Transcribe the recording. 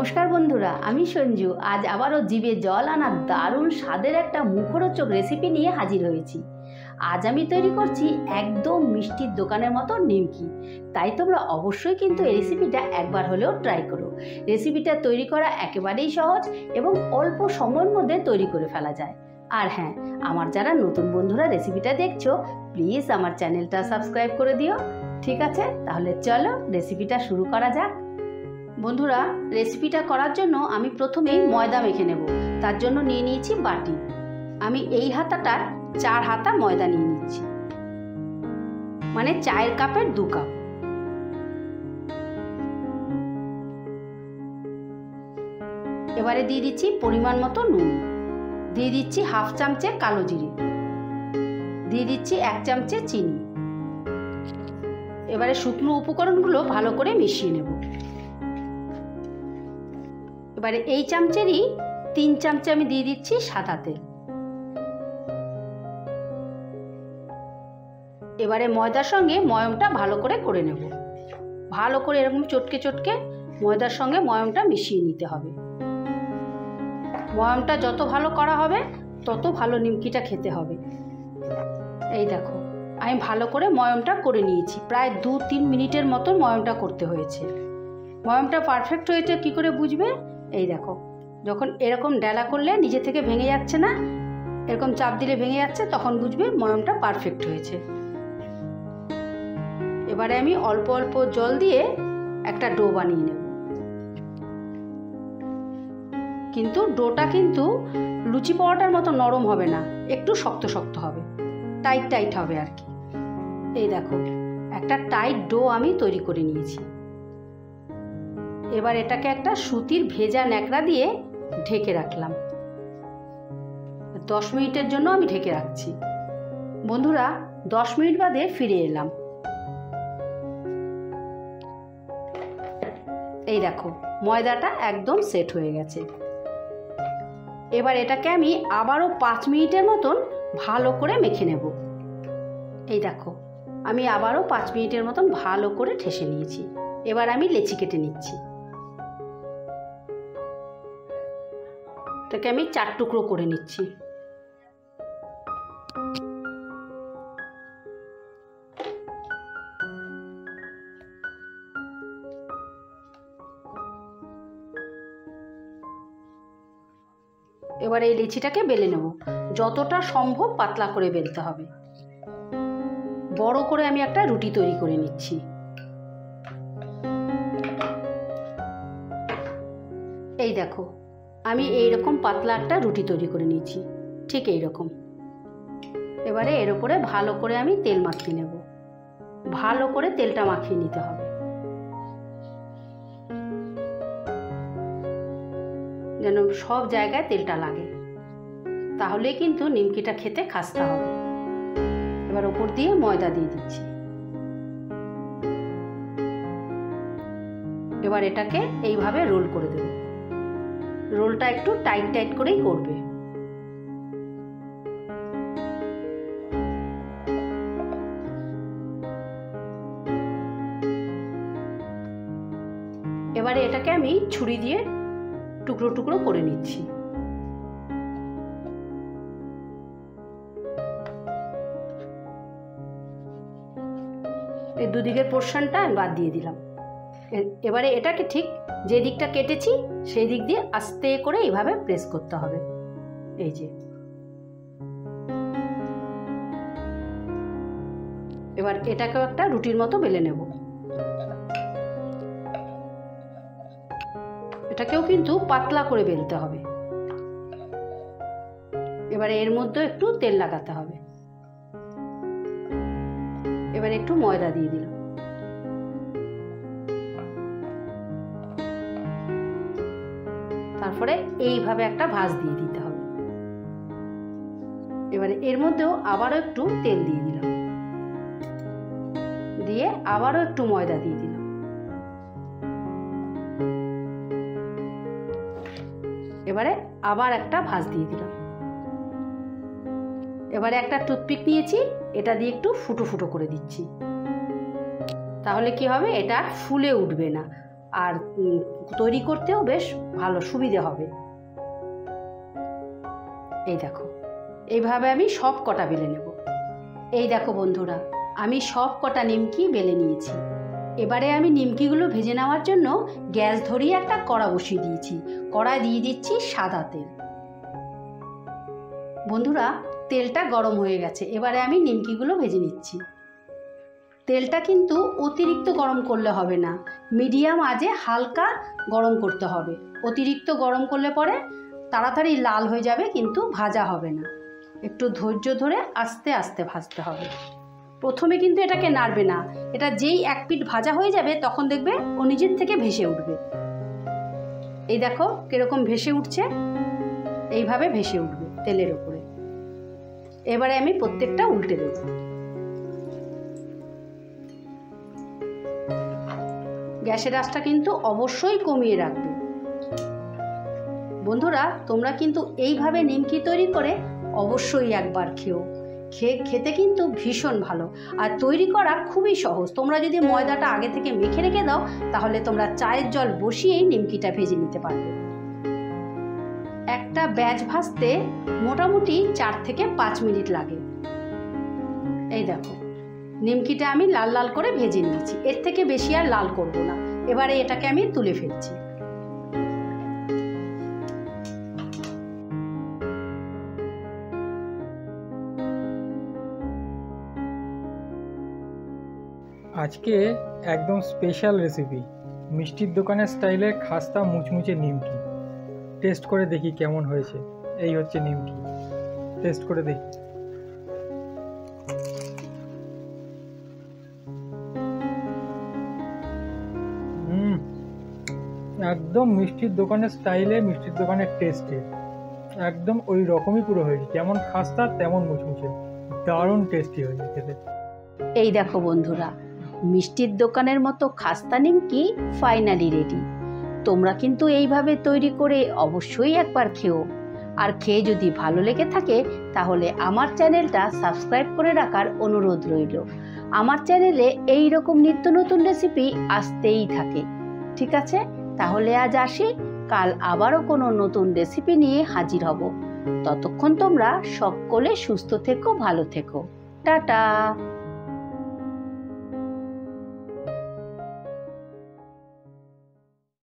নমস্কার বন্ধুরা, আমি সঞ্জু। আজ আবারও জিভে জল আনা দারুণ স্বাদের একটা মুখরোচক রেসিপি নিয়ে হাজির হয়েছি। আজ আমি তৈরি করছি একদম মিষ্টির দোকানের মতো নিমকি। তাই তোমরা অবশ্যই কিন্তু এই রেসিপিটা একবার হলেও ট্রাই করো। রেসিপিটা তৈরি করা একেবারেই সহজ এবং অল্প সময়ের মধ্যে তৈরি করে ফেলা যায়। আর হ্যাঁ, আমার যারা নতুন বন্ধুরা রেসিপিটা দেখছো, প্লিজ আমার চ্যানেলটা সাবস্ক্রাইব করে দিও। ঠিক আছে, তাহলে চলো রেসিপিটা শুরু করা যাক। বন্ধুরা, রেসিপিটা করার জন্য আমি প্রথমেই ময়দা মেখে নেব। তার জন্য নিয়ে নিয়েছি বাটি। আমি এই হাতাটার 4 হাতা ময়দা নিয়ে নিচ্ছি, মানে চায়ের কাপের 2 কাপ। এবারে দিয়ে দিচ্ছি পরিমাণ মতো নুন, দিয়ে দিচ্ছি হাফ চামচে কালো জিরে, দিয়ে দিচ্ছি 1 চামচে চিনি। এবারে শুকনো উপকরণগুলো ভালো করে মিশিয়ে নেব। এবারে এই চামচেরই 3 চামচে আমি দিয়ে দিচ্ছি সাদা তেল। এবারে ময়দার সঙ্গে ময়মটা ভালো করে নেব। ভালো করে এরকম চটকে চটকে ময়দার সঙ্গে ময়মটা মিশিয়ে নিতে হবে। ময়মটা যত ভালো করা হবে তত ভালো নিমকিটা খেতে হবে। এই দেখো, আমি ভালো করে ময়মটা করে নিয়েছি। প্রায় 2-3 মিনিটের মতো ময়মটা করতে হয়েছে। ময়মটা পারফেক্ট হয়েছে কি করে বুঝবে? এই দেখো, যখন এরকম ডেলা করলে নিজে থেকে ভেঙে যাচ্ছে না, এরকম চাপ দিলে ভেঙে যাচ্ছে, তখন বুঝবে ময়মটা পারফেক্ট হয়েছে। এবারে আমি অল্প অল্প জল দিয়ে একটা ডো বানিয়ে নেব। কিন্তু ডোটা কিন্তু লুচি পরোটার মতো নরম হবে না, একটু শক্ত শক্ত হবে, টাইট টাইট হবে আর কি। এই দেখো, একটা টাইট ডো আমি তৈরি করে নিয়েছি। এবার এটাকে একটা সুতির ভেজা ন্যাকড়া দিয়ে ঢেকে রাখলাম। 10 মিনিটের জন্য আমি ঢেকে রাখছি। বন্ধুরা, 10 মিনিট বাদে ফিরে এলাম। এই দেখো, ময়দাটা একদম সেট হয়ে গেছে। এবার এটাকে আমি আবারও 5 মিনিটের মতন ভালো করে মেখে নেব। এই দেখো, আমি আবারও 5 মিনিটের মতন ভালো করে ঠেসে নিয়েছি। এবার আমি লেচি কেটে নিচ্ছি। এটাকে আমি 4 টুকরো করে নিচ্ছি। এবার এই লেচিটাকে বেলে নেব। যতটা সম্ভব পাতলা করে বেলতে হবে। বড় করে আমি একটা রুটি তৈরি করে নিচ্ছি। এই দেখো, আমি এইরকম পাতলা একটা রুটি তৈরি করে নিয়েছি, ঠিক এইরকম। এবারে এর উপরে ভালো করে আমি তেল মাখিয়ে নেব। ভালো করে তেলটা মাখিয়ে নিতে হবে, যেন সব জায়গায় তেলটা লাগে, তাহলে কিন্তু নিমকিটা খেতে খাস্তা হবে। এবার উপর দিয়ে ময়দা দিয়ে দিচ্ছি। এবার এটাকে এইভাবে রোল করে দেব। রোলটা একটু টাইট টাইট করেই করবে। এবারে এটাকে আমি ছুরি দিয়ে টুকরো টুকরো করে নিচ্ছি। এই দুদিকের পোর্শনটা আমি বাদ দিয়ে দিলাম। এবারে এটাকে ঠিক যে দিকটা কেটেছি সেই দিক দিয়ে আস্তে করে এইভাবে প্রেস করতে হবে। এই যে, এবার এটাকেও একটা রুটির মতো বেলে নেব। এটাকেও কিন্তু পাতলা করে বেলতে হবে। এবারে এর মধ্যে একটু তেল লাগাতে হবে। এবারে একটু ময়দা দিয়ে দিলাম। তারপরে এইভাবে একটা ভাঁজ দিয়ে দিতে হবে। এবারে এর মধ্যেও আবারও একটু তেল দিয়ে দিলাম, দিয়ে আবারও একটু ময়দা দিয়ে দিলাম। এবারে আবার একটা ভাঁজ দিয়ে দিলাম। এবারে একটা টুথপিক নিয়েছি, এটা দিয়ে একটু ফুটো ফুটো করে দিচ্ছি। তাহলে কি হবে, এটা ফুলে উঠবে না আর তৈরি করতেও বেশ ভালো সুবিধে হবে। এই দেখো, এইভাবে আমি সব কটা বেলে নেব। এই দেখো বন্ধুরা, আমি সব কটা নিমকি বেলে নিয়েছি। এবারে আমি নিমকিগুলো ভেজে নেওয়ার জন্য গ্যাস ধরিয়ে একটা কড়া বসিয়ে দিয়েছি। কড়ায় দিয়ে দিচ্ছি সাদা তেল। বন্ধুরা, তেলটা গরম হয়ে গেছে, এবারে আমি নিমকিগুলো ভেজে নিচ্ছি। তেলটা কিন্তু অতিরিক্ত গরম করলে হবে না, মিডিয়াম আঁচে হালকা গরম করতে হবে। অতিরিক্ত গরম করলে পরে তাড়াতাড়ি লাল হয়ে যাবে, কিন্তু ভাজা হবে না। একটু ধৈর্য ধরে আস্তে আস্তে ভাজতে হবে। প্রথমে কিন্তু এটাকে নাড়বে না, এটা যেই এক পিঠ ভাজা হয়ে যাবে তখন দেখবে ও নিজের থেকে ভেসে উঠবে। এই দেখো কিরকম ভেসে উঠছে, এইভাবে ভেসে উঠবে তেলের উপরে। এবারে আমি প্রত্যেকটা উল্টে দেব। গ্যাসের আঁচটা কিন্তু অবশ্যই কমিয়ে রাখবে। বন্ধুরা, তোমরা কিন্তু এইভাবে নিমকি তৈরি করে অবশ্যই একবার খেও। খেতে কিন্তু ভীষণ ভালো, আর তৈরি করা খুবই সহজ। তোমরা যদি ময়দাটা আগে থেকে মেখে রেখে দাও, তাহলে তোমরা চায়ের জল বসিয়েই নিমকিটা ভেজে নিতে পারবে। একটা ব্যাচ ভাজতে মোটামুটি 4 থেকে 5 মিনিট লাগে। এই দেখো, নিমকিটা আমি লাল লাল করে ভেজে নিয়েছি, এর থেকে বেশি আর লাল করব না। এবারে এটাকে আমি তুলে ফেলছি। আজকে একদম স্পেশাল রেসিপি, মিষ্টির দোকানের স্টাইলের খাস্তা মুচমুচে নিমকি। টেস্ট করে দেখি কেমন হয়েছে। এই হচ্ছে নিমকি, টেস্ট করে দেখি। একদম মিষ্টির দোকানের স্টাইলে, মিষ্টির দোকানের টেস্টে একদম ওই রকমই পুরো হয়েছে। যেমন খাস্তা তেমন মুচমুচে, দারুণ টেস্টি হয়েছে খেতে। এই দেখো বন্ধুরা, মিষ্টির দোকানের মতো খাস্তা নিমকি ফাইনালি রেডি। তোমরা কিন্তু এইভাবে তৈরি করে অবশ্যই একবার খেও। আর খেয়ে যদি ভালো লেগে থাকে তাহলে আমার চ্যানেলটা সাবস্ক্রাইব করে রাখার অনুরোধ রইল। আমার চ্যানেলে এই রকম নিত্য নতুন রেসিপি আসতেই থাকে। ঠিক আছে, তাহলে আজ আসি, কাল আবারও কোনো নতুন রেসিপি নিয়ে হাজির হব। ততক্ষণ তোমরা সকলে সুস্থ থেকো, ভালো থেকো। টাটা।